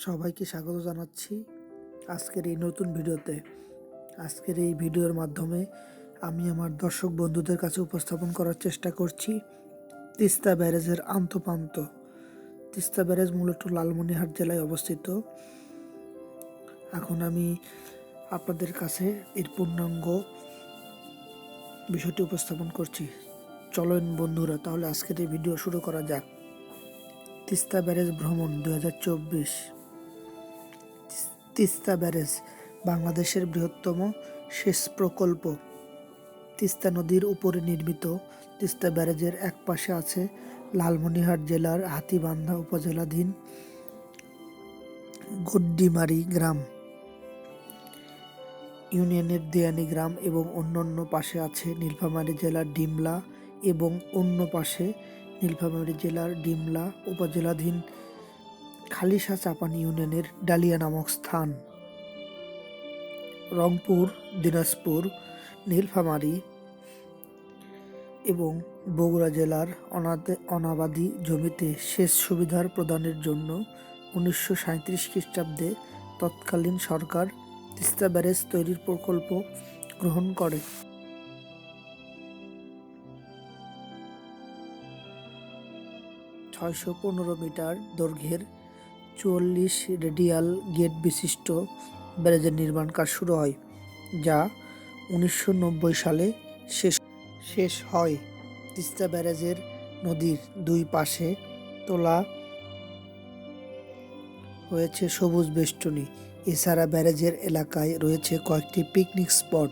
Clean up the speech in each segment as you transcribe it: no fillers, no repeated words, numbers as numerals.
সবাইকে স্বাগত জানাচ্ছি আজকের এই নতুন ভিডিওতে। আজকের এই ভিডিওর মাধ্যমে আমি আমার দর্শক বন্ধুদের কাছে উপস্থাপন করার চেষ্টা করছি তিস্তা ব্যারেজের আন্তঃপ্রান্ত। তিস্তা ব্যারেজ মূলত লালমনিরহাট জেলায় অবস্থিত। এখন আমি আপনাদের কাছে এর পূর্ণাঙ্গ বিষয়টি উপস্থাপন করছি। চলেন বন্ধুরা, তাহলে আজকের এই ভিডিও শুরু করা যাক। তিস্তা ব্যারেজ ভ্রমণ 2024। তিস্তা ব্যারেজ বাংলাদেশের বৃহত্তম সেচ প্রকল্প। তিস্তা নদীর উপরে নির্মিত তিস্তা ব্যারেজের এক পাশে আছে লালমনিরহাট জেলার হাতীবান্ধা উপজেলাধীন গড্ডিমারি গ্রাম ইউনিয়নের দেয়ানি গ্রাম এবং অন্য পাশে আছে নীলফামারী জেলার ডিমলা এবং অন্য পাশে নীলফামারী জেলার ডিমলা উপজেলাধীন খালিশা চাপান ইউনিয়নের ডালিয়া নামক স্থান। রংপুর, দিনাজপুর, নীলফামারী এবং বগুড়া জেলার অনাবাদি জমিতে সেচ সুবিধার প্রদানের জন্য 1937 খ্রিস্টাব্দে তৎকালীন সরকার তিস্তা ব্যারেজ তৈরির প্রকল্প গ্রহণ করে। 615 মিটার দৈর্ঘ্যের 44 রেডিয়াল গেট বিশিষ্ট ব্যারেজের নির্মাণ কাজ শুরু হয়, যা 1990 সালে শেষ হয়। তিস্তা ব্যারেজের নদীর দুই পাশে তোলা হয়েছে সবুজ বেষ্টনী। এছাড়া ব্যারেজের এলাকায় রয়েছে কয়েকটি পিকনিক স্পট।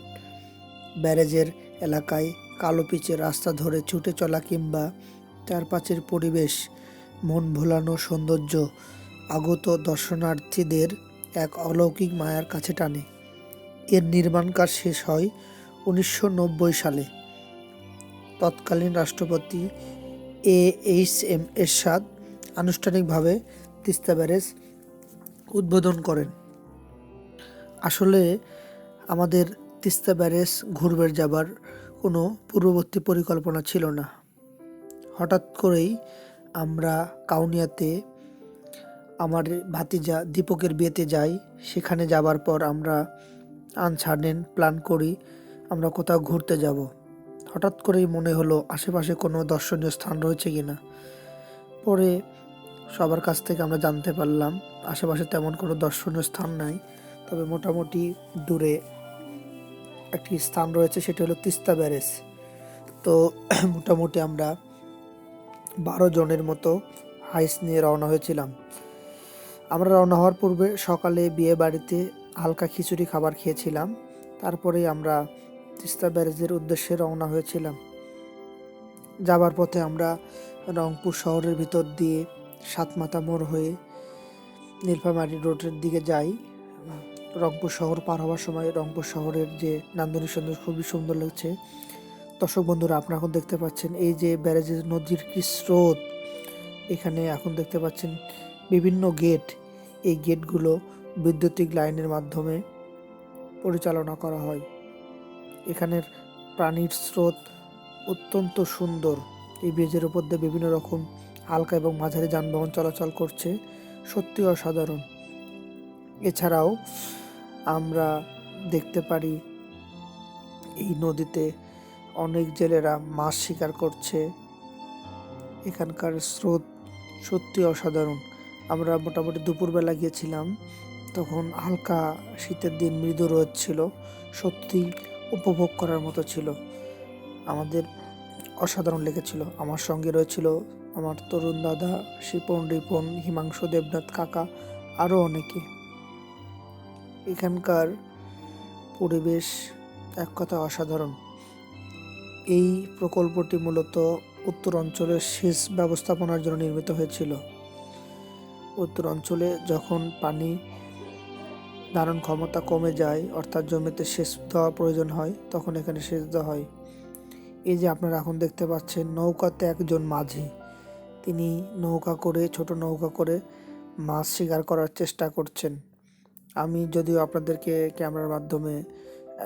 ব্যারেজের এলাকায় কালো পিচের রাস্তা ধরে ছুটে চলা কিংবা চারপাশের পরিবেশ মন ভোলানো সৌন্দর্য আগত দর্শনার্থীদের এক অলৌকিক মায়ার কাছে টানে। এর নির্মাণ কাজ শেষ হয় 1990 সালে। তৎকালীন রাষ্ট্রপতি AHM এরশাদ আনুষ্ঠানিকভাবে তিস্তা ব্যারেজ উদ্বোধন করেন। আসলে আমাদের তিস্তা ব্যারেজ ঘুরবে যাবার কোনো পূর্ববর্তী পরিকল্পনা ছিল না। হঠাৎ করেই আমরা কাউনিয়াতে আমার ভাতিজা দীপকের বিয়েতে যাই। সেখানে যাবার পর আমরা আনসাডেন প্ল্যান করি আমরা কোথাও ঘুরতে যাব। হঠাৎ করেই মনে হলো আশেপাশে কোনো দর্শনীয় স্থান রয়েছে কিনা। পরে সবার কাছ থেকে আমরা জানতে পারলাম আশেপাশে তেমন কোনো দর্শনীয় স্থান নাই, তবে মোটামুটি দূরে একটি স্থান রয়েছে, সেটি হলো তিস্তা ব্যারেজ। তো মোটামুটি আমরা 12 জনের মতো হাইস নিয়ে রওনা হয়েছিলাম। আমরা রওনা হওয়ার পূর্বে সকালে বিয়ে বাড়িতে হালকা খিচুড়ি খাবার খেয়েছিলাম। তারপরেই আমরা তিস্তা ব্যারেজের উদ্দেশ্যে রওনা হয়েছিলাম। যাবার পথে আমরা রংপুর শহরের ভিতর দিয়ে সাতমাথা মোড় হয়ে নীলফামারী রোডের দিকে যাই। রংপুর শহর পার হওয়ার সময় রংপুর শহরের যে নান্দনিক সৌন্দর্য খুবই সুন্দর লাগছে। দর্শক বন্ধুরা, আপনারা এখন দেখতে পাচ্ছেন এই যে ব্যারেজের নদীর কি স্রোত। এখানে এখন দেখতে পাচ্ছেন বিভিন্ন গেট। এই গেটগুলো বৈদ্যুতিক লাইনের মাধ্যমে পরিচালনা করা হয়। এখানের প্রাণীর স্রোত অত্যন্ত সুন্দর। এই ব্রিজের উপর দিয়ে বিভিন্ন রকম হালকা এবং মাঝারি যানবাহন চলাচল করছে, সত্যি অসাধারণ। এছাড়াও আমরা দেখতে পারি এই নদীতে অনেক জেলেরা মাছ শিকার করছে। এখানকার স্রোত সত্যি অসাধারণ। আমরা মোটামুটি দুপুরবেলা গিয়েছিলাম, তখন হালকা শীতের দিন, মৃদু রোদ ছিল, সত্যি উপভোগ করার মতো ছিল। আমাদের অসাধারণ লেগেছিল। আমার সঙ্গে রয়েছিল আমার তরুণ দাদা, শিপন, রিপন, হিমাংশু, দেবনাথ কাকা, আরও অনেকে। এখানকার পরিবেশ এক কথা অসাধারণ। এই প্রকল্পটি মূলত উত্তর অঞ্চলের সেচ ব্যবস্থাপনার জন্য নির্মিত হয়েছিল। উত্তর অঞ্চলে যখন পানি ধারণ ক্ষমতা কমে যায়, অর্থাৎ জমিতে সেচ দেওয়া প্রয়োজন হয়, তখন এখানে সেচ দেওয়া হয়। এই যে আপনারা এখন দেখতে পাচ্ছেন নৌকাতে একজন মাঝি, তিনি ছোট নৌকা করে মাছ শিকার করার চেষ্টা করছেন। আমি যদিও আপনাদেরকে ক্যামেরার মাধ্যমে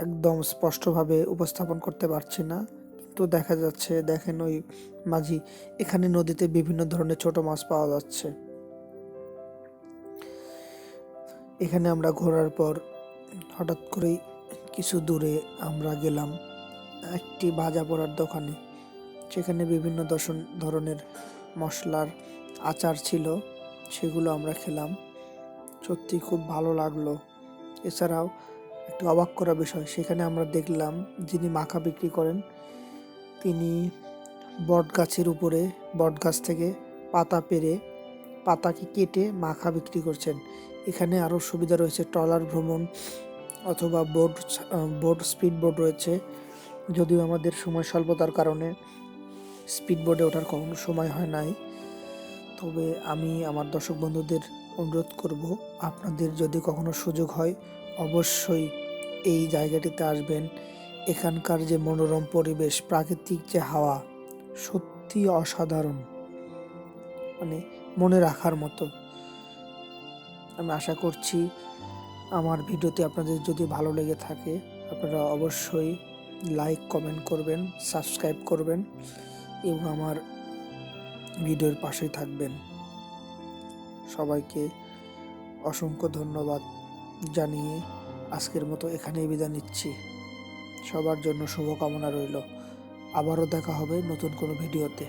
একদম স্পষ্টভাবে উপস্থাপন করতে পারছি না, কিন্তু দেখা যাচ্ছে, দেখেন ওই মাঝি। এখানে নদীতে বিভিন্ন ধরনের ছোট মাছ পাওয়া যাচ্ছে। এখানে আমরা ঘোরার পর হঠাৎ করেই কিছু দূরে আমরা গেলাম একটি ভাজা পোড়ার দোকানে। সেখানে বিভিন্ন ধরনের মশলার আচার ছিল, সেগুলো আমরা খেলাম। সত্যি খুব ভালো লাগলো। এছাড়াও একটু অবাক করা বিষয়, সেখানে আমরা দেখলাম যিনি মাখা বিক্রি করেন তিনি বট গাছের উপরে বট গাছ থেকে পাতা পেড়ে পাতাকে কেটে মাখা বিক্রি করছেন। এখানে আরও সুবিধা রয়েছে, ট্রলার ভ্রমণ অথবা বোট স্পিড বোট রয়েছে। যদিও আমাদের সময় স্বল্পতার কারণে স্পিড বোটে ওঠার কখনো সময় হয় নাই, তবে আমি আমার দর্শক বন্ধুদের অনুরোধ করব, আপনাদের যদি কখনো সুযোগ হয় অবশ্যই এই জায়গাটিতে আসবেন। এখানকার যে মনোরম পরিবেশ, প্রাকৃতিক যে হাওয়া, সত্যি অসাধারণ, মানে মনে রাখার মতো। আমি আশা করছি আমার ভিডিওটি আপনাদের যদি ভালো লেগে থাকে আপনারা অবশ্যই লাইক কমেন্ট করবেন, সাবস্ক্রাইব করবেন এবং আমার ভিডিওর পাশেই থাকবেন। সবাইকে অসংখ্য ধন্যবাদ জানিয়ে আজকের মতো এখানেই বিদায় নিচ্ছি। সবার জন্য শুভকামনা রইল। আবারও দেখা হবে নতুন কোনো ভিডিওতে।